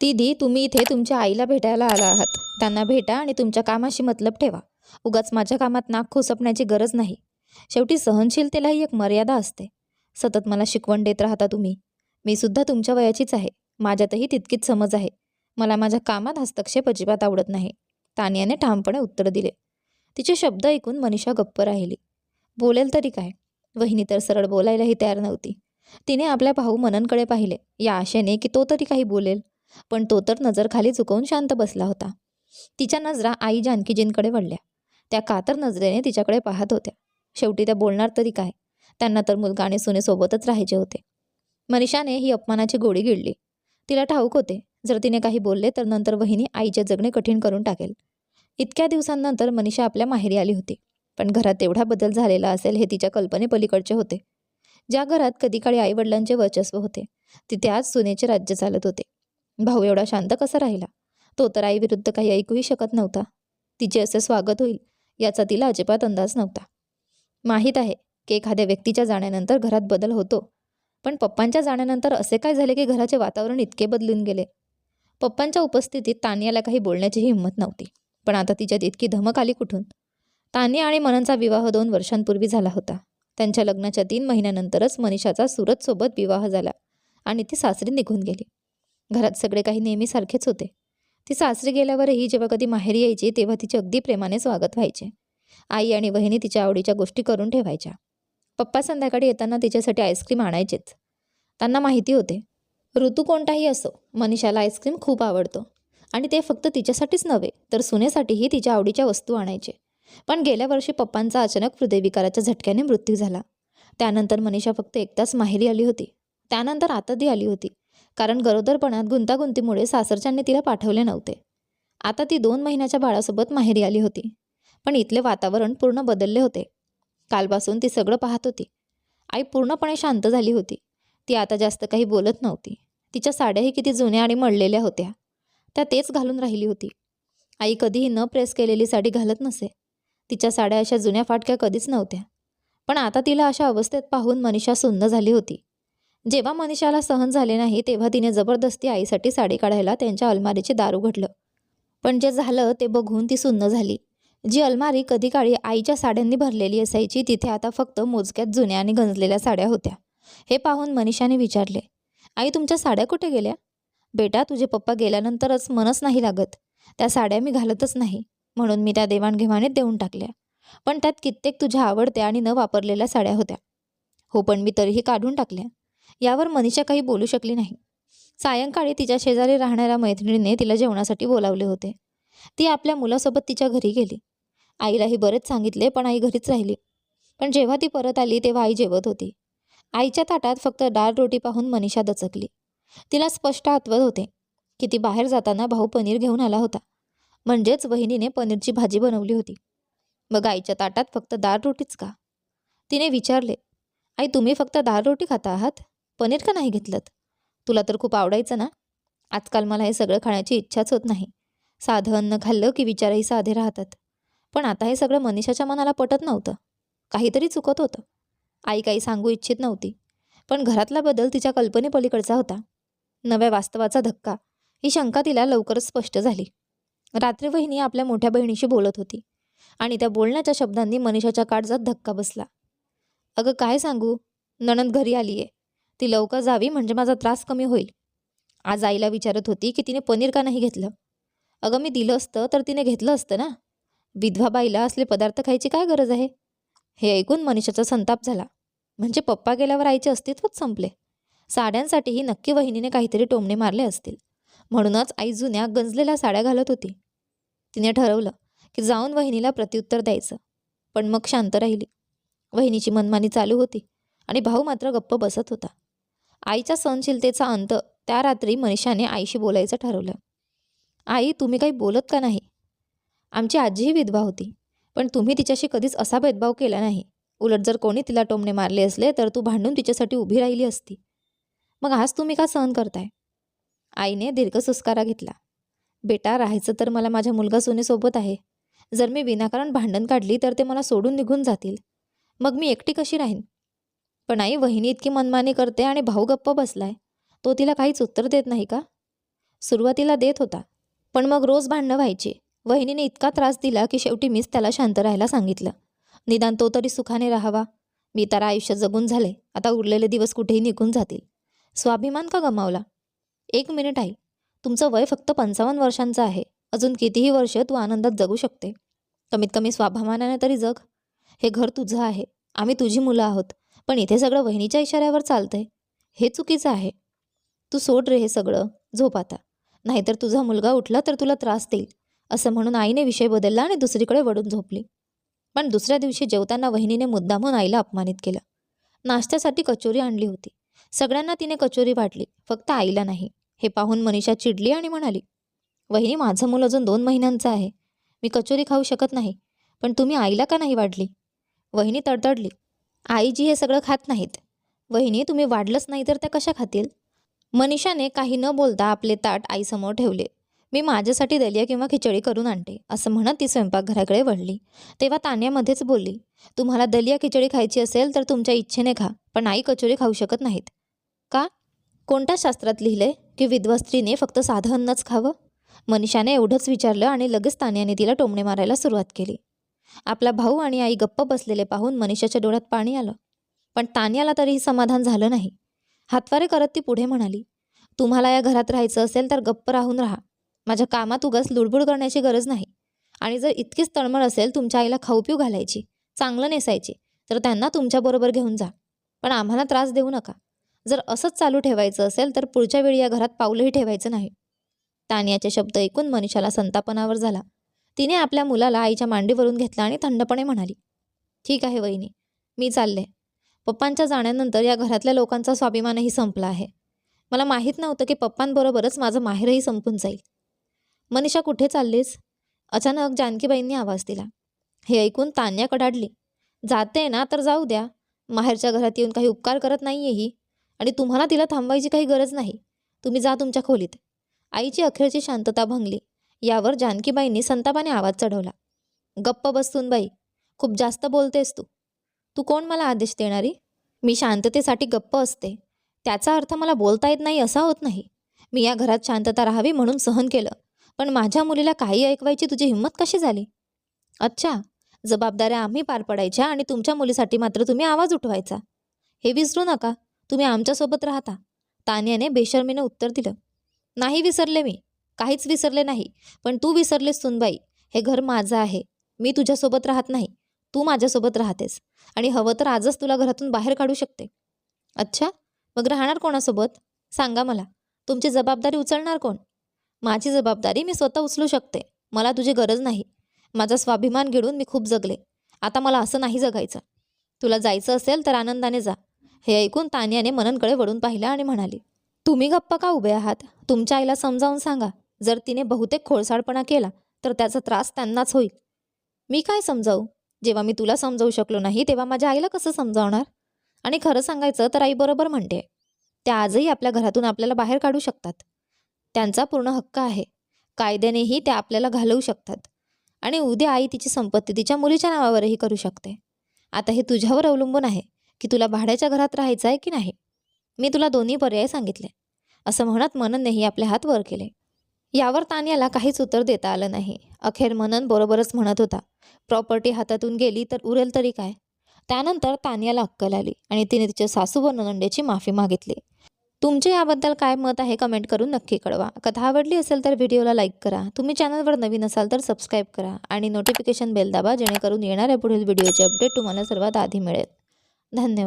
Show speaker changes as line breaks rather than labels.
दीदी, तुम्ही इथे तुमच्या आईला भेटायला आला आहात. त्यांना भेटा आणि तुमच्या कामाशी मतलब ठेवा. उगाच माझ्या कामात नाक खुसपण्याची गरज नाही. शेवटी सहनशीलतेलाही एक मर्यादा असते. सतत मला शिकवण देत राहता तुम्ही. मी सुद्धा तुमच्या वयाचीच आहे. माझ्यातही तितकीच समज आहे. मला माझ्या कामात हस्तक्षेप अजिबात आवडत नाही. तानियाने ठामपणे उत्तर दिले. तिचे शब्द ऐकून मनीषा गप्प राहिली. बोलेल तरी काय? वहिनी तर सरळ बोलायलाही तयार नव्हती. तिने आपल्या भाऊ मननकडे पाहिले, या आशेने की तो तरी काही बोलेल. पण तो तर नजर खाली झुकवून शांत बसला होता. तिच्या नजरा आई जानकीजींकडे वळल्या. त्या कातर नजरेने तिच्याकडे पाहत होत्या. शेवटी त्या बोलणार तरी काय? त्यांना तर मुलगा आणि सुनेसोबतच राहायचे होते. मनीषाने ही अपमानाची गोळी गिळली. तिला ठाऊक होते, जर तिने काही बोलले तर नंतर वहिनी आईचे जगणे कठीण करून टाकेल. इतक्या दिवसांनंतर मनीषा आपल्या माहेरी आली होती. पण घरात एवढा बदल झालेला असेल हे तिच्या कल्पनेपलीकडचे होते. ज्या घरात कधी काळी आईवडिलांचे वर्चस्व होते, तिथे आज सुनेचे राज्य चालत होते. भाऊ एवढा शांत कसा राहिला? तो तर आईविरुद्ध काही ऐकूही शकत नव्हता. तिचे असे स्वागत होईल याचा तिला अजिबात अंदाज नव्हता. माहीत आहे की एखाद्या व्यक्तीच्या जाण्यानंतर घरात बदल होतो. पण पप्पांच्या जाण्यानंतर असे काय झाले की घराचे वातावरण इतके बदलून गेले? पप्पांच्या उपस्थितीत तानियाला काही बोलण्याची हिंमत नव्हती. पण आता तिच्यात इतकी धमक आली कुठून? तानिया आणि मननचा विवाह 2 वर्षांपूर्वी झाला होता. त्यांच्या लग्नाच्या 3 महिन्यानंतरच मनीषाचा सूरजसोबत विवाह झाला आणि ती सासरी निघून गेली. घरात सगळे काही नेहमीसारखेच होते. ती सासरी गेल्यावरही जेव्हा कधी माहेरी यायची तेव्हा तिचे अगदी प्रेमाने स्वागत व्हायचे. आई आणि वहिनी तिच्या आवडीच्या गोष्टी करून ठेवायच्या. पप्पा संध्याकाळी येताना तिच्यासाठी आईस्क्रीम आणायचेच. त्यांना माहिती होते, ऋतू कोणताही असो, मनीषाला आईस्क्रीम खूप आवडतो. आणि ते फक्त तिच्यासाठीच नव्हे तर सुनेसाठीही तिच्या आवडीच्या वस्तू आणायचे. पण गेल्या वर्षी पप्पांचा अचानक हृदयविकाराच्या झटक्याने मृत्यू झाला. त्यानंतर मनीषा फक्त एकदाच माहेरी आली होती. त्यानंतर आता ती आली होती. कारण गरोदरपणात गुंतागुंतीमुळे सासरच्यांनी तिला पाठवले नव्हते. आता ती 2 महिन्याच्या बाळासोबत माहेरी आली होती. पण इथले वातावरण पूर्ण बदलले होते. कालपासून ती सगळं पाहत होती. आई पूर्णपणे शांत झाली होती. ती आता जास्त काही बोलत नव्हती. तिच्या साड्याही किती जुन्या आणि मळलेल्या होत्या. त्या तेच घालून राहिली होती. आई कधीही न प्रेस केलेली साडी घालत नसे. तिच्या साड्या अशा जुन्या फाटक्या कधीच नव्हत्या. पण आता तिला अशा अवस्थेत पाहून मनीषा सुन्न झाली होती. जेव्हा मनीषाला सहन झाले नाही तेव्हा तिने जबरदस्ती आईसाठी साडी काढायला त्यांच्या अलमारीचे दार उघडलं. पण जे झालं ते बघून ती सुन्न झाली. जी अलमारी कधी काळी आईच्या साड्यांनी भरलेली असायची तिथे आता फक्त मोजक्यात जुन्या आणि गंजलेल्या साड्या होत्या. हे पाहून मनीषाने विचारले, आई तुमच्या साड्या कुठे गेल्या? बेटा, तुझे पप्पा गेल्यानंतरच मनच नाही लागत. त्या साड्या मी घालतच नाही, म्हणून मी त्या देवाणघेवाणीत देऊन टाकल्या. पण त्यात कित्येक तुझ्या आवडत्या आणि न वापरलेल्या साड्या होत्या. हो, पण मी तरीही काढून टाकल्या. यावर मनीषा काही बोलू शकली नाही. सायंकाळी तिच्या शेजारी राहणाऱ्या मैत्रिणीने तिला जेवणासाठी बोलावले होते. ती आपल्या मुलासोबत तिच्या घरी गेली. आईलाही बरेच सांगितले पण आई घरीच राहिली. पण जेव्हा ती परत आली तेव्हा आई जेवत होती. आईच्या ताटात फक्त डाळ रोटी पाहून मनीषा दचकली. तिला स्पष्ट आठवत होते की ती बाहेर जाताना भाऊ पनीर घेऊन आला होता. म्हणजेच वहिनीने पनीरची भाजी बनवली होती. मग आईच्या ताटात फक्त डाळ रोटीच का? तिने विचारले, आई तुम्ही फक्त डाळ रोटी खाता आहात? पनीर का नाही घेतलं? तुला तर खूप आवडायचं ना? आजकाल मला हे सगळं खाण्याची इच्छाच होत नाही. साधं अन्न खाल्लं की विचारही साधे राहतात. पण आता हे सगळं मनीषाच्या मनाला पटत नव्हतं. काहीतरी चुकत होतं. आई काही सांगू इच्छित नव्हती. पण घरातला बदल तिच्या कल्पनेपलीकडचा होता. नव्या वास्तवाचा धक्का, ही शंका तिला लवकरच स्पष्ट झाली. रात्री वहिनी आपल्या मोठ्या बहिणीशी बोलत होती आणि त्या बोलण्याच्या शब्दांनी मनीषाच्या काळजात धक्का बसला. अगं काय सांगू, नणंद घरी आली आहे. ती लवकर जावी म्हणजे माझा त्रास कमी होईल. आज आईला विचारत होती की तिने पनीर का नाही घेतलं. अगं मी दिलं असतं तर तिने घेतलं असतं ना. विधवा बाईला असले पदार्थ खायची काय गरज आहे? हे ऐकून मनीषाचा संताप झाला. म्हणजे पप्पा गेल्यावर आईचे अस्तित्वच संपले. साड्यांसाठीही नक्की वहिनीने काहीतरी टोमणे मारले असतील. म्हणूनच आई जुन्या गंजलेल्या साड्या घालत होती. तिने ठरवलं की जाऊन वहिनीला प्रत्युत्तर द्यायचं. पण मग शांत राहिली. वहिनीची मनमानी चालू होती आणि भाऊ मात्र गप्प बसत होता. आईच्या सहनशीलतेचा अंत त्या रात्री मनीषाने आईशी बोलायचं ठरवलं. आई तुम्ही काही बोलत का नाही? आमची आजीही विधवा होती. पण तुम्ही तिच्याशी कधीच असा भेदभाव केला नाही. उलट जर कोणी तिला टोमणे मारले असले तर तू भांडून तिच्यासाठी उभी राहिली असती. मग आज तुम्ही का सहन करताय? आईने दीर्घ सुस्कारा घेतला. बेटा, राहायचं तर मला माझ्या मुलगा सुनेसोबत आहे. जर मी विनाकारण भांडण काढली तर ते मला सोडून निघून जातील. मग मी एकटी कशी राहीन? पण आई, वहिनी इतकी मनमानी करते आणि भाऊ गप्प बसलाय. तो तिला काहीच उत्तर देत नाही का? सुरुवातीला देत होता, पण मग रोज भांडणं व्हायची. वहिनीने इतका त्रास दिला की शेवटी मीच त्याला शांत राहायला सांगितलं. निदान तो तरी सुखाने राहावा. मी तर आयुष्य जगून झाले, आता उरलेले दिवस कुठेही निघून जातील. स्वाभिमान का गमावला? 1 मिनिट आई, तुमचं वय फक्त 55 वर्षांचं आहे. अजून कितीही वर्ष तू आनंदात जगू शकते. कमीत कमी स्वाभिमानाने तरी जग. हे घर तुझं आहे, आम्ही तुझी मुलं आहोत. पण इथे सगळं वहिनीच्या इशाऱ्यावर चालतंय. हे चुकीचं आहे. तू सोड रे हे सगळं, झोप आता. नाहीतर तुझा मुलगा उठला तर तुला त्रास देईल. असं म्हणून आईने विषय बदलला आणि दुसरीकडे वळून झोपली. पण दुसऱ्या दिवशी जेवताना वहिनीने मुद्दामून आईला अपमानित केलं. नाश्त्यासाठी कचोरी आणली होती. सगळ्यांना तिने कचोरी वाटली, फक्त आईला नाही. हे पाहून मनीषा चिडली आणि म्हणाली, वहिनी, माझं मूल अजून 2 महिन्यांचं आहे. मी कचोरी खाऊ शकत नाही, पण तुम्ही आईला का नाही वाढली? वहिनी तडतडली, आईजी हे सगळं खात नाहीत. वहिनी, तुम्ही वाढलंच नाही तर त्या कशा खातील? मनीषाने काही न बोलता आपले ताट आईसमोर ठेवले. मी माझ्यासाठी दलिया किंवा खिचडी करून आणते, असं म्हणत ती स्वयंपाकघराकडे वळली. तेव्हा तान्यामध्येच बोलली, तुम्हाला दलिया खिचडी खायची असेल तर तुमच्या इच्छेने खा, पण आई कचोरी खाऊ शकत नाहीत. का? कोणत्या शास्त्रात लिहिलंय की विधवा स्त्रीने फक्त साधं अन्नच खावं? मनीषाने एवढंच विचारलं आणि लगेच तान्याने तिला टोमणे मारायला सुरुवात केली. आपला भाऊ आणि आई गप्प बसलेले पाहून मनीषाच्या डोळ्यात पाणी आलं. पण तान्याला तरीही समाधान झालं नाही. हातवारे करत ती पुढे म्हणाली, तुम्हाला या घरात राहायचं असेल तर गप्प राहून राहा. माझ्या कामात उगाच लुडबुड करण्याची गरज नाही. आणि जर इतकीच तळमळ असेल तुमच्या आईला खाऊ पिऊ घालायची, चांगलं नेसायची, तर त्यांना तुमच्याबरोबर घेऊन जा. पण आम्हाला त्रास देऊ नका. जर असंच चालू ठेवायचं असेल तर पुढच्या वेळी या घरात पाऊलही ठेवायचं नाही. तान्याचे शब्द ऐकून मनीषाला संतापनावर झाला. तिने आपल्या मुलाला आईच्या मांडीवरून घेतला आणि थंडपणे म्हणाली, ठीक आहे वहिनी, मी चालले. पप्पांच्या जाण्यानंतर या घरातल्या लोकांचा स्वाभिमानही संपला आहे. मला माहीत नव्हतं की पप्पांबरोबरच माझं माहेरही संपून जाईल. मनीषा, कुठे चाललीस? अचानक जानकीबाईंनी आवाज दिला. हे ऐकून तान्या कडाडली. जाते ना तर जाऊ द्या. माहेरच्या घरात येऊन काही उपकार करत नाहीये ही. आणि तुम्हाला तिला थांबवायची काही गरज नाही. तुम्ही जा तुमच्या खोलीत. आईची अखेरची शांतता भंगली. यावर जानकीबाईंनी संतापाने आवाज चढवला, गप्प बसून बाई, खूप जास्त बोलतेस तू. तू कोण मला आदेश देणारी? मी शांततेसाठी गप्प असते. त्याचा अर्थ मला बोलता येत नाही असा होत नाही. मी या घरात शांतता राहावी म्हणून सहन केलं, पण माझ्या मुलीला काही ऐकवायची तुझी हिंमत कशी झाली? अच्छा, जबाबदाऱ्या आम्ही पार पडायच्या आणि तुमच्या मुलीसाठी मात्र तुम्ही आवाज उठवायचा. हे विसरू नका, तुम्ही आमच्यासोबत राहता. तान्याने बेशर्मीने उत्तर दिलं. नाही विसरले मी, काहीच विसरले नाही. पण तू विसरलेस सुनबाई, हे घर माझं आहे. मी तुझ्यासोबत राहत नाही, तू माझ्यासोबत राहतेस. आणि हवं तर आजच तुला घरातून बाहेर काढू शकते. अच्छा, मग राहणार कोणासोबत? सांगा मला. तुमची जबाबदारी उचलणार कोण? माझी जबाबदारी मी स्वतः उचलू शकते. मला तुझी गरज नाही. माझा स्वाभिमान गिळून मी खूप जगले. आता मला असं नाही जगायचं. तुला जायचं असेल तर आनंदाने जा. हे ऐकून तान्याने मननकडे वळून पाहिलं आणि म्हणाली, तुम्ही गप्पा का उभे आहात? तुमच्या आईला समजावून सांगा. जर तिने बहुतेक खोडसाळपणा केला तर त्याचा त्रास त्यांनाच होईल. मी काय समजावू? जेव्हा मी तुला समजावू शकलो नाही तेव्हा माझ्या आईला कसं समजावणार? आणि खरं सांगायचं तर आई बरोबर म्हणते. त्या आजही आपल्या घरातून आपल्याला बाहेर काढू शकतात. त्यांचा पूर्ण हक्क आहे. कायद्यानेही त्या आपल्याला घालवू शकतात. आणि उद्या आई तिची संपत्ती तिच्या मुलीच्या नावावरही करू शकते. आता हे तुझ्यावर अवलंबून आहे की तुला भाड्याच्या घरात राहायचं आहे की नाही. मी तुला दोन्ही पर्याय सांगितले. असं म्हणत मनननेही आपले हात वर केले. यावर तान्याला काहीच उत्तर देता आलं नाही. अखेर मनन बरोबरच म्हणत होता, प्रॉपर्टी हातातून गेली तर उरेल तरी काय. त्यानंतर तान्याला अक्कल आली आणि तिने तिच्या सासू व नणंदेची माफी मागितली. तुमचे याबद्दल काय मत आहे कमेंट करून नक्की कळवा. कथा आवडली असेल तर व्हिडिओला लाईक करा. तुम्ही चॅनलवर नवीन असाल तर सबस्क्राईब करा आणि नोटिफिकेशन बेल दाबा, जेणेकरून येणाऱ्या पुढील व्हिडिओचे अपडेट तुम्हाला सर्वात आधी मिळेल. धन्यवाद.